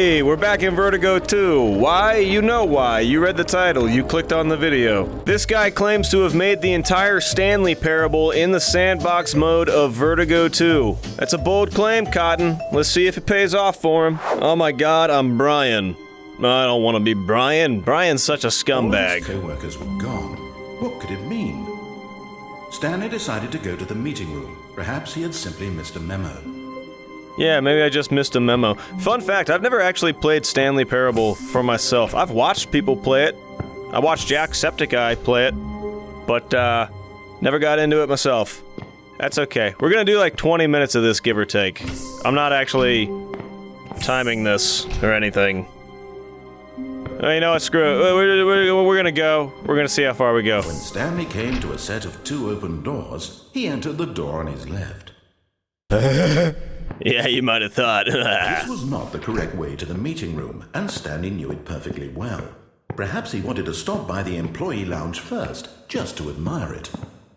Hey, we're back in Vertigo 2. Why? You know why. You read the title. You clicked on the video. This guy claims to have made the entire Stanley Parable in the sandbox mode of Vertigo 2. That's a bold claim, Cotton. Let's see if it pays off for him. Oh my god, I'm Brian. I don't want to be Brian. Brian's such a scumbag. All his co-workers were gone. What could it mean? Stanley decided to go to the meeting room. Perhaps he had simply missed a memo. Yeah, maybe I just missed a memo. Fun fact, I've never actually played Stanley Parable for myself. I've watched people play it. I watched Jacksepticeye play it, but never got into it myself. That's okay. We're gonna do like 20 minutes of this, give or take. I'm not actually timing this or anything. You know what, screw it. We're gonna go. We're gonna see how far we go. When Stanley came to a set of 2 open doors, he entered the door on his left. Yeah, you might have thought. This was not the correct way to the meeting room, and Stanley knew it perfectly well. Perhaps he wanted to stop by the employee lounge first, just to admire it.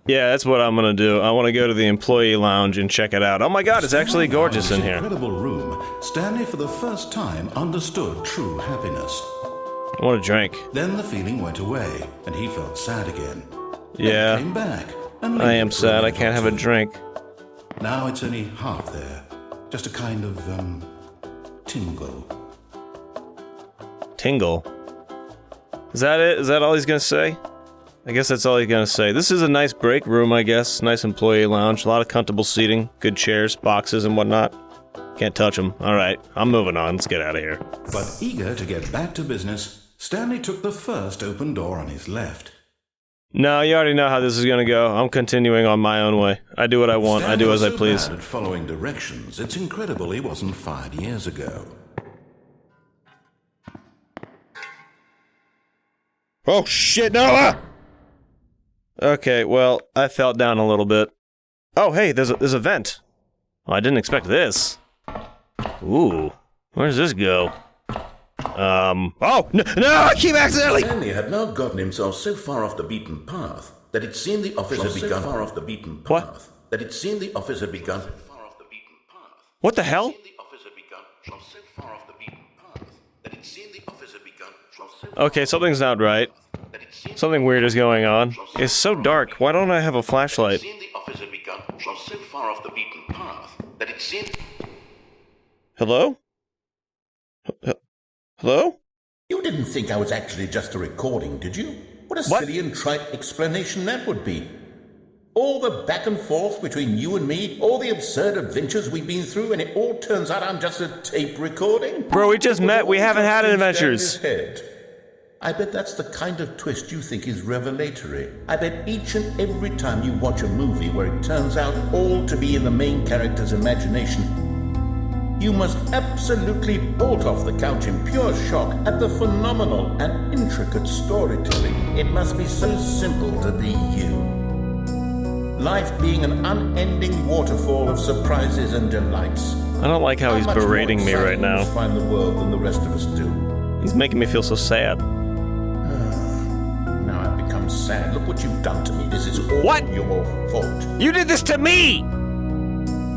Yeah, that's what I'm gonna do. I want to go to the employee lounge and check it out. Oh my god, it's actually gorgeous in here. Incredible room, Stanley for the first time understood true happiness. I want a drink. Then the feeling went away, and he felt sad again. Yeah, then came back, and I am sad. I can't have a drink. Now it's only half there. Just a kind of, tingle. Tingle? Is that it? Is that all he's gonna say? I guess that's all he's gonna say. This is a nice break room, I guess. Nice employee lounge. A lot of comfortable seating. Good chairs, boxes, and whatnot. Can't touch them. Alright, I'm moving on. Let's get out of here. But eager to get back to business, Stanley took the first open door on his left. No, you already know how this is gonna go. I'm continuing on my own way. I do what I want. I do as I please. Stanley was so bad at following directions, it's incredible he wasn't fired years ago. Oh shit, no! Okay, well, I fell down a little bit. Oh, hey, there's a vent. Oh, I didn't expect this. Ooh, where does this go? Oh, no, I keep accidentally... Stanley had now gotten himself so far off the beaten path that it seemed the office had begun far off the beaten path. What? That it seemed the office had begun far off the beaten path. What the hell? Okay, something's not right. Something weird is going on. It's so dark. Why don't I have a flashlight? Hello? Hello? You didn't think I was actually just a recording, did you? What a silly and trite explanation that would be. All the back and forth between you and me, all the absurd adventures we've been through, and it all turns out I'm just a tape recording? Bro, we just met. We haven't had adventures. I bet that's the kind of twist you think is revelatory. I bet each and every time you watch a movie where it turns out all to be in the main character's imagination, you must absolutely bolt off the couch in pure shock at the phenomenal and intricate storytelling. It must be so simple to be you. Life being an unending waterfall of surprises and delights. I don't like how he's berating me right now. Find the world than the rest of us do. He's making me feel so sad. Now I've become sad. Look what you've done to me. This is all your fault. You did this to me!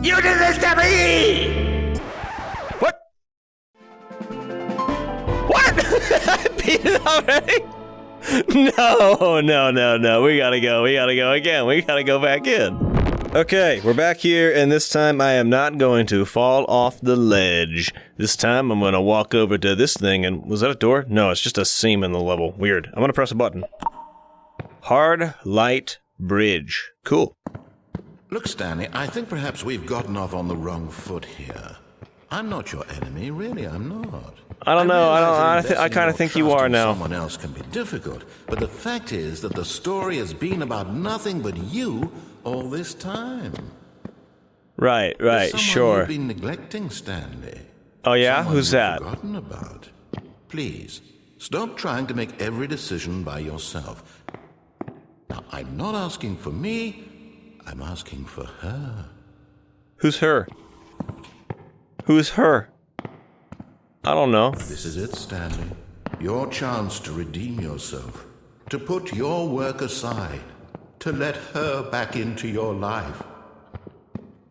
You did this to me! What? What? I beat it already? No. We gotta go again. We gotta go back in. Okay, we're back here, and this time I am not going to fall off the ledge. This time I'm gonna walk over to this thing, and was that a door? No, it's just a seam in the level. Weird. I'm gonna press a button. Hard Light Bridge. Cool. Look, Stanley, I think perhaps we've gotten off on the wrong foot here. I'm not your enemy, really, I'm not. I don't know, I kind of think you are now. Someone else can be difficult, but the fact is that the story has been about nothing but you all this time. Right, There's sure. You've been neglecting, Stanley. Oh yeah? Someone Who's that? You've forgotten about. Please, stop trying to make every decision by yourself. Now, I'm not asking for me, I'm asking for her. Who's her? Who's her? I don't know. This is it, Stanley. Your chance to redeem yourself. To put your work aside. To let her back into your life.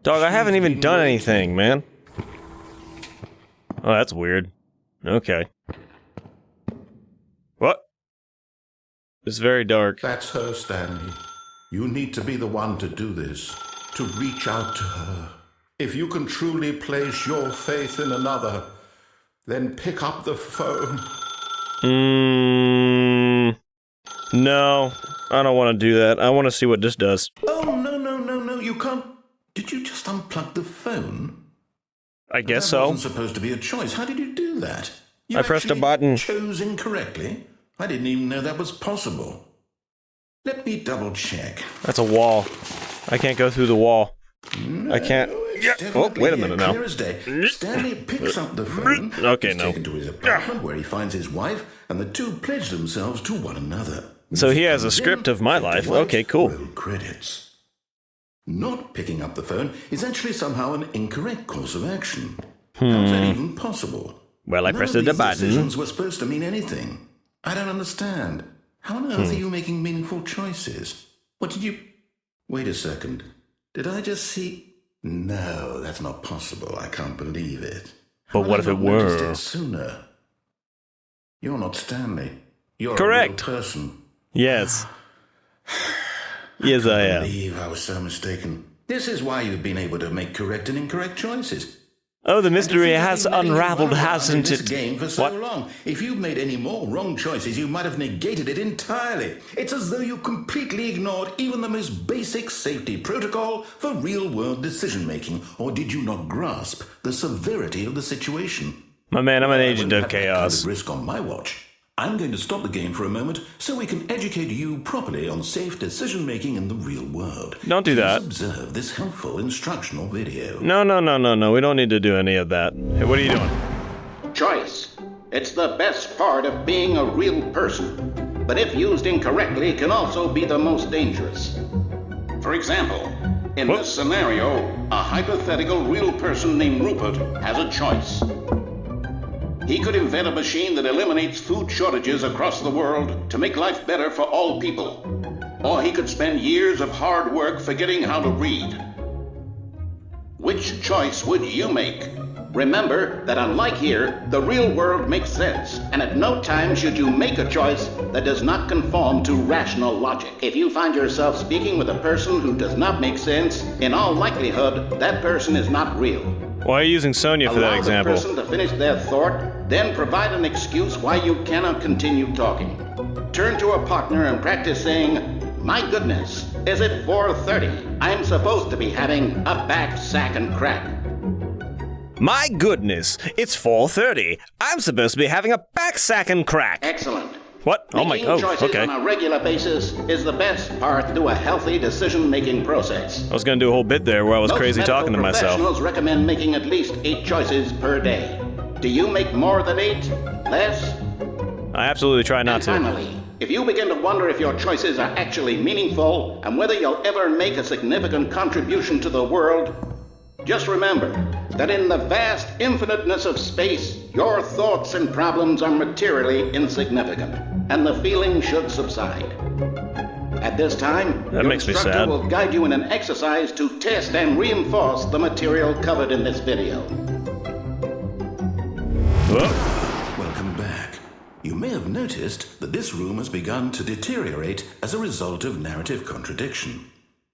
Dog, I haven't even done anything, man. Oh, that's weird. Okay. What? It's very dark. That's her, Stanley. You need to be the one to do this, to reach out to her. If you can truly place your faith in another, then pick up the phone. No, I don't want to do that. I want to see what this does. Oh, no, you can't. Did you just unplug the phone? I guess That so. wasn't supposed to be a choice. How did you do that? You I pressed a actually button. chose incorrectly? I didn't even know that was possible. Let me double check. That's a wall. I can't go through the wall. No, I can't. it's Yeah. Oh, definitely wait a minute now. clear as day. Stanley picks up the phone. Okay, He's no. taken to his apartment where he finds his wife, and the two pledge themselves to one another. So he has a Music script comes of my in, life. white, Okay, cool. roll credits. Not picking up the phone is actually somehow an incorrect course of action. How is that even possible? Well, I None pressed of the these button. decisions were supposed to mean anything. I don't understand. How on earth are you making meaningful choices? What did you... Wait a second. Did I just see... No, that's not possible. I can't believe it. But How what have if I it not noticed were? it sooner? You're not Stanley. You're Correct. a real person. Yes. Yes, I I am. believe I was so mistaken. This is why you've been able to make correct and incorrect choices. Oh, the mystery has Defeating many unraveled, wrong ones hasn't in this it? game for so What? long. If you'd made any more wrong choices, you might have negated it entirely. It's as though you completely ignored even the most basic safety protocol for real-world decision-making. Or did you not grasp the severity of the situation? My man, I'm an I agent wouldn't of have that kind chaos. of risk on my watch. I'm going to stop the game for a moment so we can educate you properly on safe decision-making in the real world. Don't do that. Please observe this helpful instructional video. No. We don't need to do any of that. Hey, what are you doing? Choice. It's the best part of being a real person, but if used incorrectly can also be the most dangerous. For example, in What? this scenario, a hypothetical real person named Rupert has a choice. He could invent a machine that eliminates food shortages across the world to make life better for all people. Or he could spend years of hard work forgetting how to read. Which choice would you make? Remember that unlike here, the real world makes sense, and at no time should you make a choice that does not conform to rational logic. If you find yourself speaking with a person who does not make sense, in all likelihood, that person is not real. Why are you using Sonya for that Allow example? the person to finish their thought, then provide an excuse why you cannot continue talking. Turn to a partner and practice saying, "My goodness, is it 4:30? I'm supposed to be having a back sack and crack." My goodness, it's 4:30. I'm supposed to be having a back sack and crack. Excellent. What? Oh my, Making oh, choices okay. on a regular basis is the best part to a healthy decision-making process. I was gonna do a whole bit there where I was Most crazy medical talking to myself. professionals recommend making at least 8 choices per day. Do you make more than 8? Less? I absolutely try not And to. finally, if you begin to wonder if your choices are actually meaningful and whether you'll ever make a significant contribution to the world, just remember that in the vast infiniteness of space, your thoughts and problems are materially insignificant, and the feeling should subside. At this time, That your makes me instructor sad. will guide you in an exercise to test and reinforce the material covered in this video. Whoa. Welcome back. You may have noticed that this room has begun to deteriorate as a result of narrative contradiction.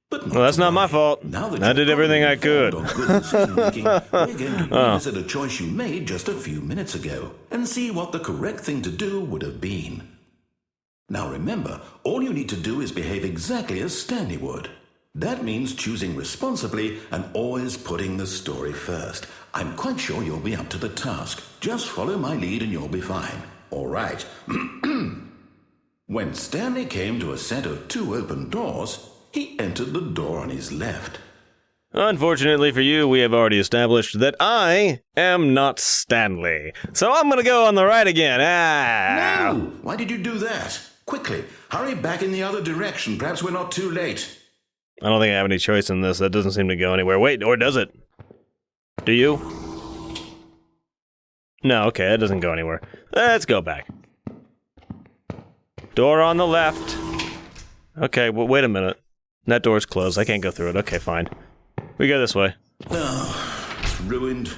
But Well, that's to not my worry. fault. Now that I you're did everything I properly could. informed on good decision-making, we're going to revisit a choice you made just a few minutes ago and see what the correct thing to do would have been. Now remember, all you need to do is behave exactly as Stanley would. That means choosing responsibly and always putting the story first. I'm quite sure you'll be up to the task. Just follow my lead and you'll be fine. All right. When Stanley came to a set of 2 open doors, he entered the door on his left. Unfortunately for you, we have already established that I am not Stanley. So I'm gonna go on the right again. Ah! No! Why did you do that? Quickly, hurry back in the other direction. Perhaps we're not too late. I don't think I have any choice in this. That doesn't seem to go anywhere. Wait, or does it? Do you? No, okay, that doesn't go anywhere. Let's go back. Door on the left. Okay, well, wait a minute. That door's closed. I can't go through it. Okay, fine. We go this way. Oh, it's ruined.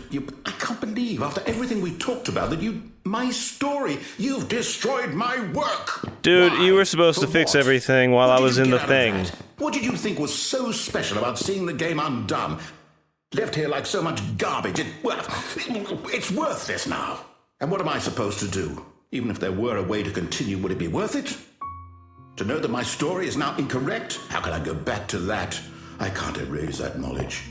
I can't believe, after everything we talked about, that my story, you've destroyed my work. Dude, Why? you were supposed For to fix what? everything while What I did was you in get the out of thing. that? What did you think was so special about seeing the game undone? Left here like so much garbage. It's worthless now. And what am I supposed to do? Even if there were a way to continue, would it be worth it? To know that my story is now incorrect? How can I go back to that? I can't erase that knowledge.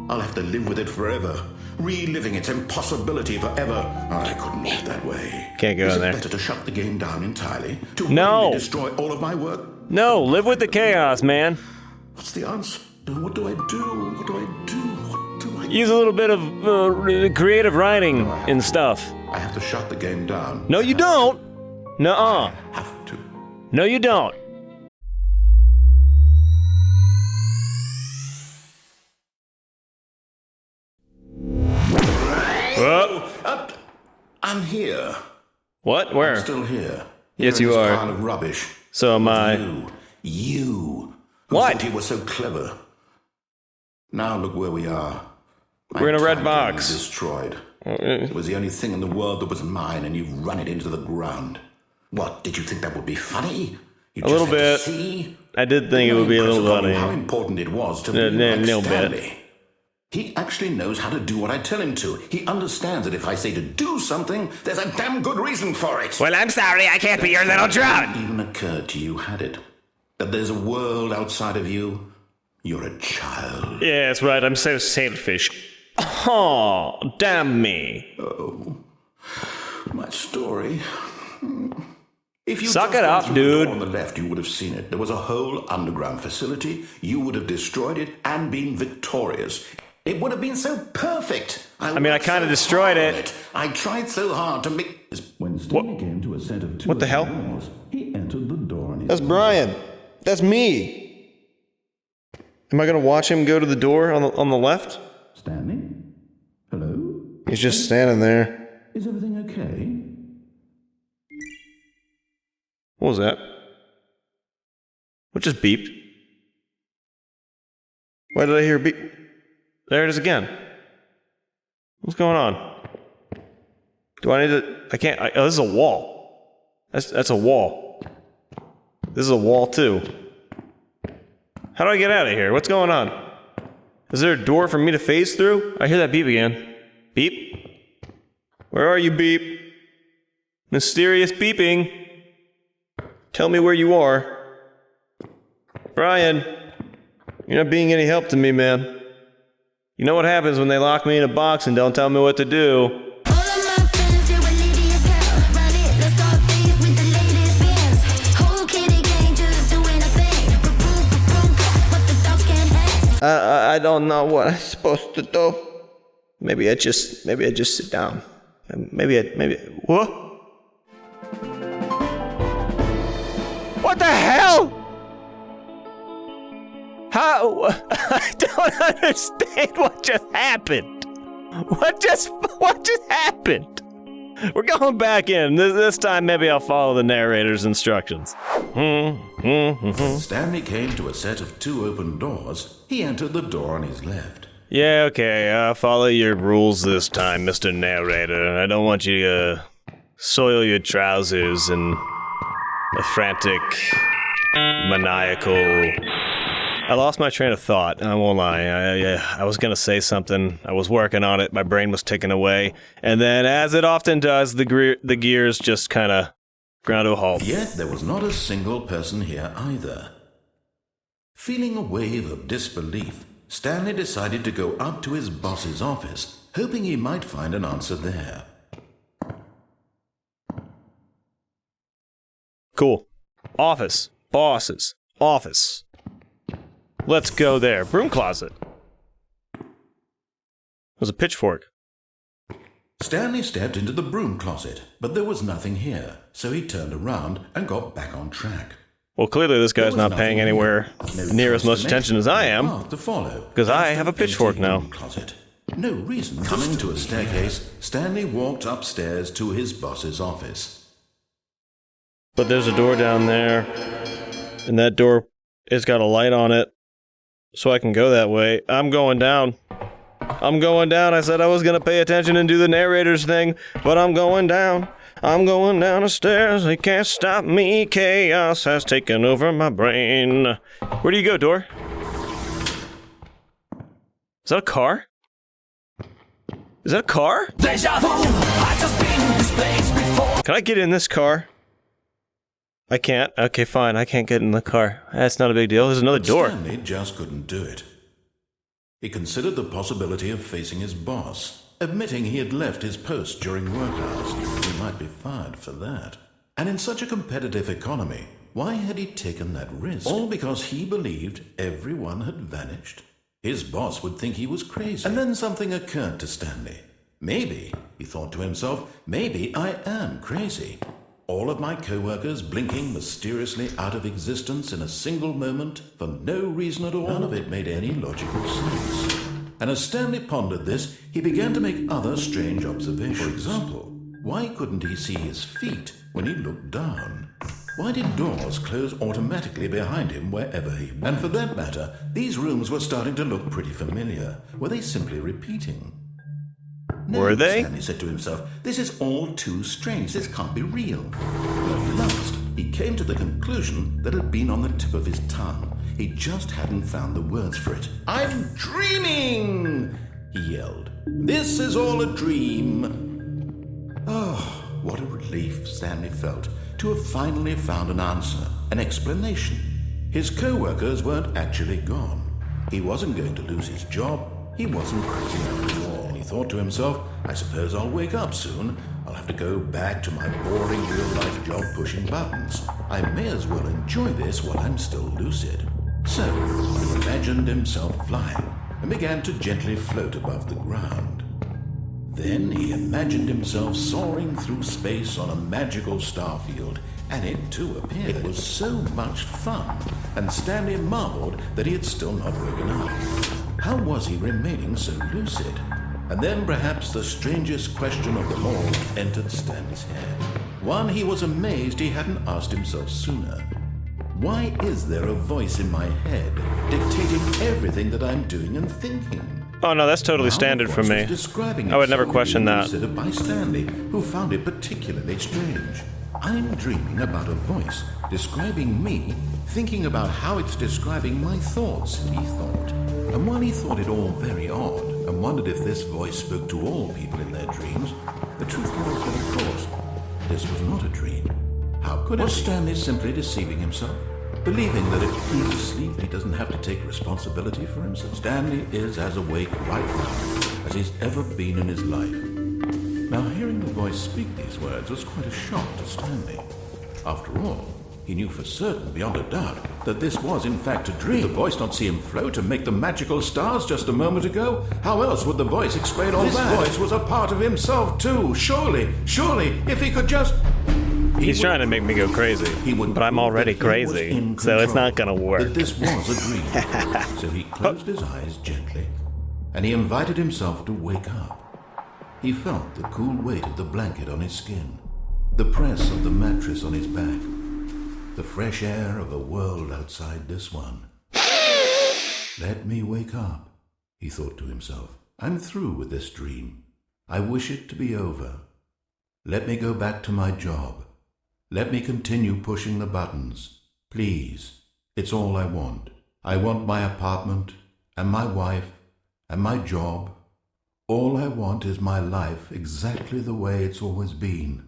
I'll have to live with it forever, reliving its impossibility forever. I couldn't live that way. Can't go Is in it there. better to shut the game down entirely? To No. really destroy all of my work? No, live with the chaos, man. What's the answer? What do I do? What do I do? What do I do? Use a little bit of creative writing and stuff. I have to shut the game down. No, you don't. Nuh-uh. I have to. No, you don't. Oh. I'm here. What? Where? I'm still here. Yes, Here in you this are. pile of rubbish. So am I. You. Who What? thought you were so clever. Now look where we are. My We're in a red time box. is destroyed. It was the only thing in the world that was mine, and you've run it into the ground. What, did you think that would be funny? You A little just had bit. to see? I did think it would be a little funny. How important it was to me, like little bit. Stanley. He actually knows how to do what I tell him to. He understands that if I say to do something, there's a damn good reason for it. Well, I'm sorry, I can't be your little drone. It even occurred to you, had it? That there's a world outside of you? You're a child. Yeah, that's right, I'm so selfish. Oh, damn me. Oh, my story. If you Suck just it gone up, through the dude. door on the left, you would have seen it. There was a whole underground facility. You would have destroyed it and been victorious. It would have been so perfect. I mean, I worked kinda so destroyed hard it. on I tried so hard to make. When Stanley came to a set of two What the hell? doors, he entered the door on his That's Brian. That's me. Am I gonna watch him go to the door on the left? Stanley? Hello? He's just standing there. Is everything okay? What was that? What just beeped? Why did I hear a beep? There it is again. What's going on? Do I need to... I can't... oh, this is a wall. That's a wall. This is a wall, too. How do I get out of here? What's going on? Is there a door for me to phase through? I hear that beep again. Beep? Where are you, beep? Mysterious beeping. Tell me where you are. Brian, you're not being any help to me, man. You know what happens when they lock me in a box and don't tell me what to do. All of my friends, they were needy as hell. Run it, let's start things with the latest bands. Whole kitty gang just doing a thing. What the dogs can't have. I don't know what I'm supposed to do. Maybe I just sit down. Maybe what? What the hell? How? I don't understand what just happened. What just happened? We're going back in. This time maybe I'll follow the narrator's instructions. Stanley came to a set of two open doors. He entered the door on his left. Yeah, okay, I'll follow your rules this time, Mr. Narrator. I don't want you to soil your trousers in a frantic, maniacal... I lost my train of thought, I won't lie. I was gonna say something, I was working on it, my brain was ticking away, and then, as it often does, the gears just kinda ground to a halt. Yet there was not a single person here either. Feeling a wave of disbelief, Stanley decided to go up to his boss's office, hoping he might find an answer there. Cool. Office. Bosses. Office. Let's go there. Broom closet. There's a pitchfork. Stanley stepped into the broom closet, but there was nothing here, so he turned around and got back on track. Well, clearly this There guy's was not nothing paying here. anywhere No near as much consternation, attention as I no am. path to follow. 'Cause I Just have a an empty pitchfork now. broom closet. No reason. Coming to a staircase, Stanley walked upstairs to his boss's office. But there's a door down there, and that door has got a light on it, so I can go that way. I'm going down. I'm going down. I said I was gonna pay attention and do the narrator's thing, but I'm going down. I'm going down the stairs. They can't stop me. Chaos has taken over my brain. Where do you go, door? Is that a car? Is that a car? Deja vu, I just been in this place before. Can I get in this car? I can't. Okay, fine. I can't get in the car. That's not a big deal. There's another door. Stanley just couldn't do it. He considered the possibility of facing his boss, admitting he had left his post during work hours. He might be fired for that. And in such a competitive economy, why had he taken that risk? All because he believed everyone had vanished? His boss would think he was crazy. And then something occurred to Stanley. Maybe, he thought to himself, maybe I am crazy. All of my co-workers blinking mysteriously out of existence in a single moment for no reason at all. None of it made any logical sense. And as Stanley pondered this, he began to make other strange observations. For example, why couldn't he see his feet when he looked down? Why did doors close automatically behind him wherever he went? And for that matter, these rooms were starting to look pretty familiar. Were they simply repeating? No, Were they? Stanley said to himself, this is all too strange. This can't be real. But at last, he came to the conclusion that had been on the tip of his tongue. He just hadn't found the words for it. I'm dreaming, he yelled. This is all a dream. Oh, what a relief Stanley felt to have finally found an answer, an explanation. His co-workers weren't actually gone. He wasn't going to lose his job. He wasn't crazy after all. And he thought to himself, I suppose I'll wake up soon. I'll have to go back to my boring real-life job pushing buttons. I may as well enjoy this while I'm still lucid. So, he imagined himself flying and began to gently float above the ground. Then he imagined himself soaring through space on a magical starfield, and it too appeared. It was so much fun, and Stanley marveled that he had still not woken up. How was he remaining so lucid? And then perhaps the strangest question of them all entered Stanley's head. One he was amazed he hadn't asked himself sooner. Why is there a voice in my head dictating everything that I'm doing and thinking? Oh no, that's totally standard for me. I would never question that. Considered by Stanley, who found it particularly strange. I'm dreaming about a voice describing me, thinking about how it's describing my thoughts, he thought. And while he thought it all very odd, and wondered if this voice spoke to all people in their dreams, the truth was that, of course, this was not a dream. How could it be? Was Stanley simply deceiving himself? Believing that if he's asleep, he doesn't have to take responsibility for himself? Stanley is as awake right now as he's ever been in his life. Now, hearing the voice speak these words was quite a shock to Stanley. After all, he knew for certain, beyond a doubt, that this was in fact a dream. Did the voice not see him float and make the magical stars just a moment ago? How else would the voice explain all that? This voice was a part of himself too. Surely, if he could just... He's trying to make me go crazy, but I'm already crazy, so it's not gonna work. That this was a dream. So he closed his eyes gently, and he invited himself to wake up. He felt the cool weight of the blanket on his skin, the press of the mattress on his back, the fresh air of a world outside this one. Let me wake up, he thought to himself. I'm through with this dream. I wish it to be over. Let me go back to my job. Let me continue pushing the buttons. Please, it's all I want. I want my apartment, and my wife, and my job. All I want is my life exactly the way it's always been.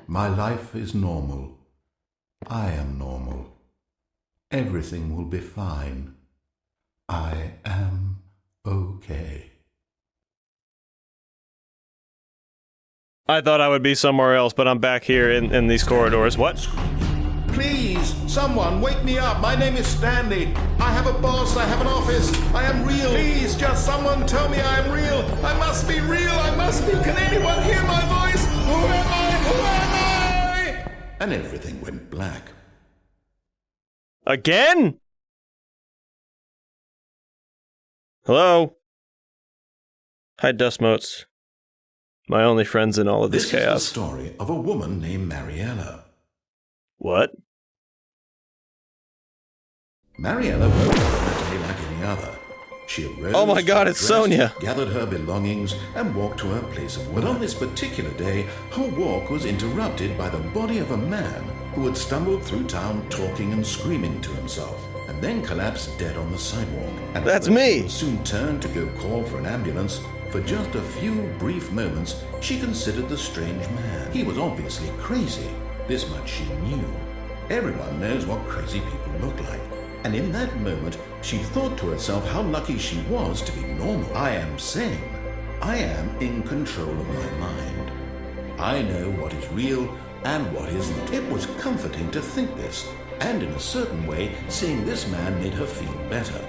My life is normal. I am normal. Everything will be fine. I am okay. I thought I would be somewhere else, but I'm back here in these corridors. What? Please, someone, wake me up. My name is Stanley. I have a boss. I have an office. I am real. Please, just someone tell me I am real. I must be real. I must be. Can anyone hear my voice? Who am I? Who am I? And everything went black. Again? Hello? Hi, Dust Motes. My only friends in all of this chaos. This is the story of a woman named Mariella. What? Mariella woke up on a day like any other. She arose, Oh my God, it's dressed, Sonia. gathered her belongings, and walked to her place of work. But on this particular day, her walk was interrupted by the body of a man who had stumbled through town talking and screaming to himself, and then collapsed dead on the sidewalk. And That's the me. person soon turned to go call for an ambulance. For just a few brief moments, she considered the strange man. He was obviously crazy. This much she knew. Everyone knows what crazy people look like. And in that moment, she thought to herself how lucky she was to be normal. I am sane. I am in control of my mind. I know what is real and what isn't. It was comforting to think this, and in a certain way, seeing this man made her feel better.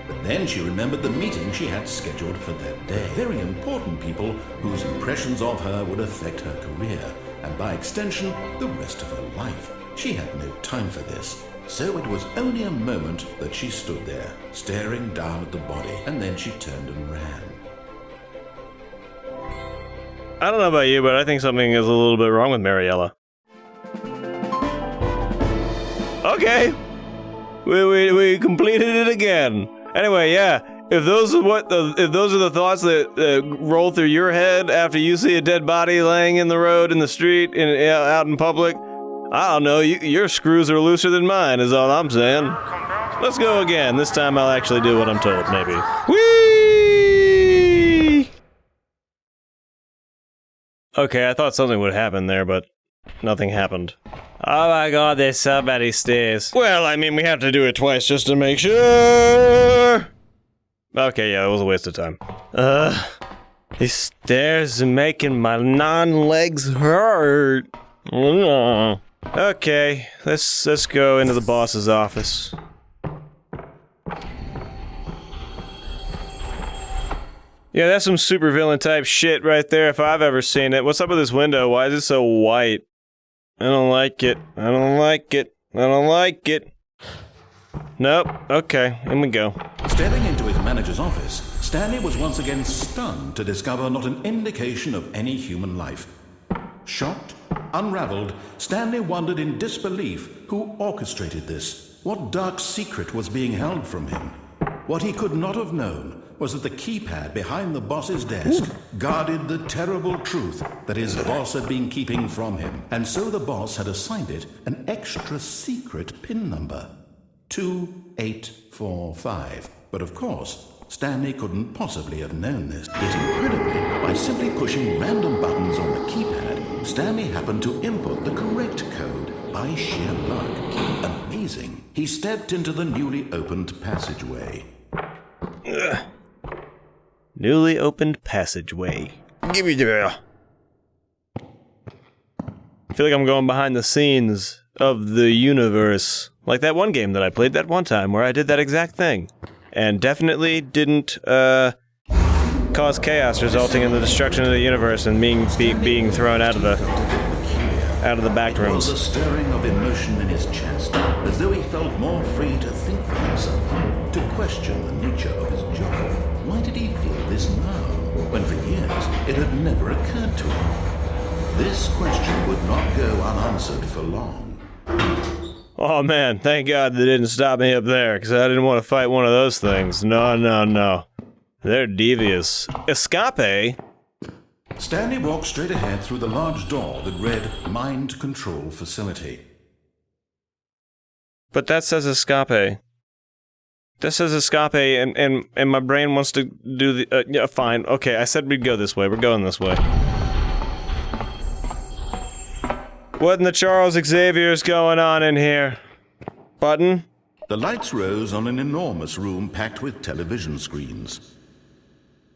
But then she remembered the meeting she had scheduled for that day. Very important people whose impressions of her would affect her career, and by extension, the rest of her life. She had no time for this. So it was only a moment that she stood there, staring down at the body, and then she turned and ran. I don't know about you, but I think something is a little bit wrong with Mariella. Okay. We completed it again. Anyway, yeah. If those are the thoughts that roll through your head after you see a dead body laying in the road, in the street, out in public, I don't know. Your screws are looser than mine, is all I'm saying. Let's go again. This time I'll actually do what I'm told, maybe. Whee! Okay, I thought something would happen there, but nothing happened. Oh my God, there's so many stairs. Well, I mean, we have to do it twice just to make sure. Okay, yeah, it was a waste of time. These stairs are making my non-legs hurt. Okay, let's go into the boss's office. Yeah, that's some supervillain type shit right there if I've ever seen it. What's up with this window? Why is it so white? I don't like it. I don't like it. I don't like it. Nope. Okay, in we go. Stepping into his manager's office, Stanley was once again stunned to discover not an indication of any human life. Shocked, unraveled, Stanley wondered in disbelief who orchestrated this. What dark secret was being held from him? What he could not have known was that the keypad behind the boss's desk guarded the terrible truth that his boss had been keeping from him. And so the boss had assigned it an extra secret PIN number. 2845. But of course, Stanley couldn't possibly have known this. Yet incredibly, by simply pushing random buttons on the keypad, Stanley happened to input the correct code by sheer luck. Amazing. He stepped into the newly opened passageway. Newly opened passageway. Give me the... I feel like I'm going behind the scenes of the universe. Like that one game that I played that one time where I did that exact thing. And definitely didn't cause chaos resulting in the destruction of the universe and being thrown out of the back There rooms. was a stirring of emotion in his chest, as though he felt more free to think for himself, to question the nature of his job. Why did he feel this now, when for years it had never occurred to him? This question would not go unanswered for long. Oh man, thank God they didn't stop me up there, because I didn't want to fight one of those things. No. They're devious. Escape? Stanley walked straight ahead through the large door that read Mind Control Facility. But that says escape. That says escape, and my brain wants to do the... yeah, fine. Okay, I said we'd go this way. We're going this way. What in the Charles Xavier's going on in here? Button? The lights rose on an enormous room packed with television screens.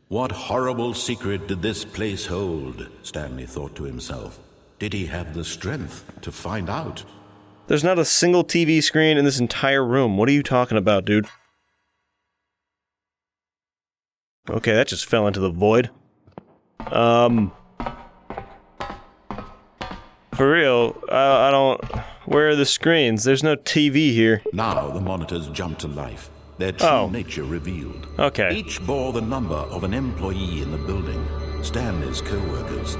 What horrible secret did this place hold? Stanley thought to himself. Did he have the strength to find out? There's not a single TV screen in this entire room. What are you talking about, dude? Okay, that just fell into the void. For real, I don't... Where are the screens? There's no TV here. Now the monitors jumped to life, their true nature revealed. Okay. Each bore the number of an employee in the building, Stanley's co-workers.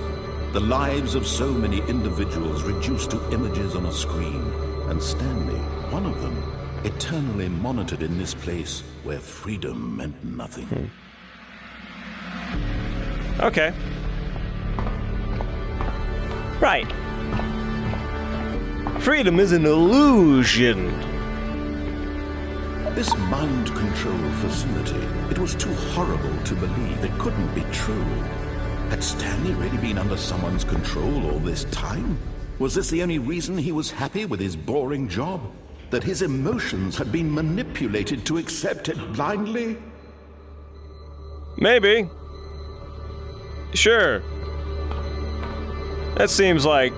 The lives of so many individuals reduced to images on a screen, and Stanley, one of them, eternally monitored in this place where freedom meant nothing. Okay. Right. Freedom is an illusion. This mind control facility, it was too horrible to believe. It couldn't be true. Had Stanley really been under someone's control all this time? Was this the only reason he was happy with his boring job? That his emotions had been manipulated to accept it blindly? Maybe. Sure. That seems like...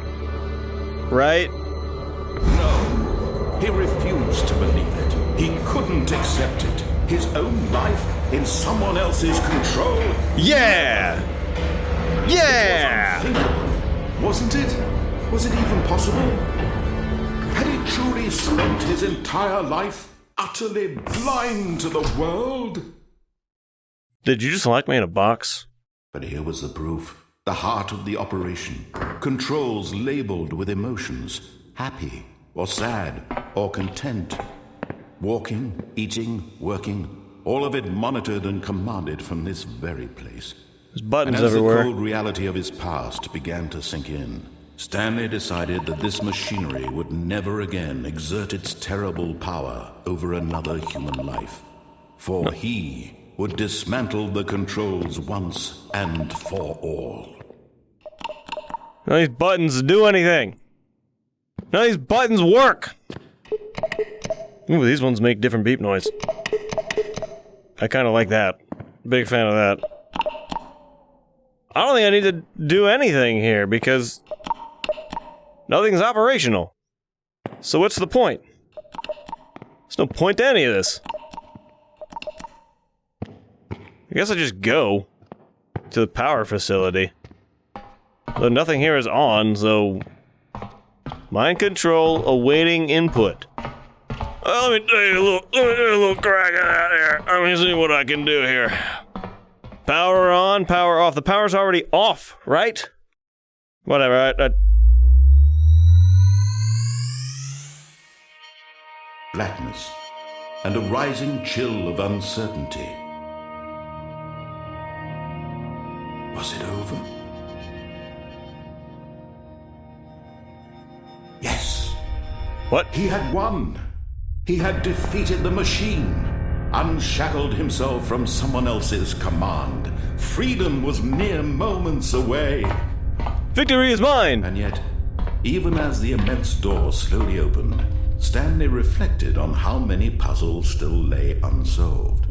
right? No. He refused to believe it. He couldn't accept it. His own life in someone else's control? Yeah! Yeah! Unthinkable, wasn't it? Was it even possible? Had he truly spent his entire life utterly blind to the world? Did you just lock me in a box? But here was the proof. The heart of the operation. Controls labeled with emotions. Happy, or sad, or content. Walking, eating, working. All of it monitored and commanded from this very place. There's buttons and as everywhere. the cold reality of his past began to sink in, Stanley decided that this machinery would never again exert its terrible power over another human life. For he would dismantle the controls once and for all. None of these buttons do anything. None of these buttons work. Ooh, these ones make different beep noise. I kind of like that. Big fan of that. I don't think I need to do anything here because nothing's operational. So what's the point? There's no point to any of this. I guess I just go to the power facility. Though nothing here is on, so... mind control awaiting input. Let me take a little crack at that here. Let me see what I can do here. Power on, power off. The power's already off, right? Whatever, Blackness and a rising chill of uncertainty. Was it over? Yes. What? He had won. He had defeated the machine, unshackled himself from someone else's command. Freedom was mere moments away. Victory is mine! And yet, even as the immense door slowly opened, Stanley reflected on how many puzzles still lay unsolved.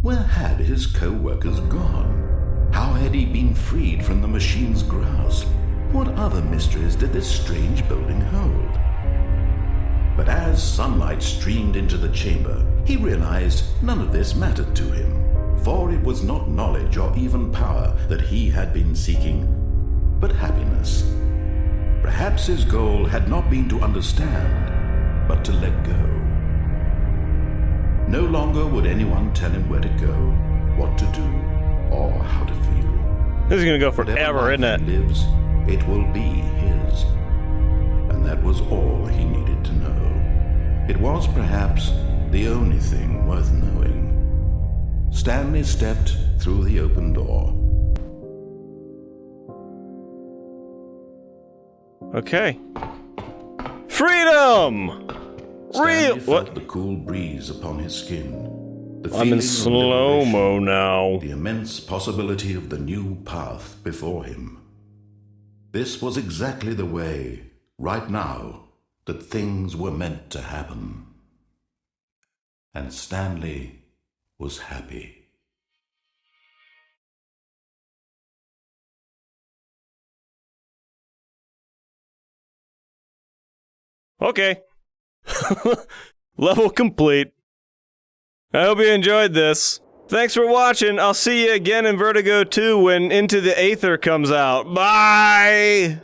Where had his co-workers gone? How had he been freed from the machine's grasp? What other mysteries did this strange building hold? But as sunlight streamed into the chamber, he realized none of this mattered to him, for it was not knowledge or even power that he had been seeking, but happiness. Perhaps his goal had not been to understand, but to let go. No longer would anyone tell him where to go, what to do, or how to feel. This is gonna go Whatever forever, isn't life it? he lives, it will be his. And that was all he needed to know. It was perhaps the only thing worth knowing. Stanley stepped through the open door. Okay. Freedom! Stanley Real. felt What? the cool breeze upon his skin. The I'm feeling in of slow-mo liberation, now. the immense possibility of the new path before him. This was exactly the way, right now, that things were meant to happen. And Stanley was happy. Okay. Level complete. I hope you enjoyed this. Thanks for watching. I'll see you again in Vertigo 2 when Into the Aether comes out. Bye!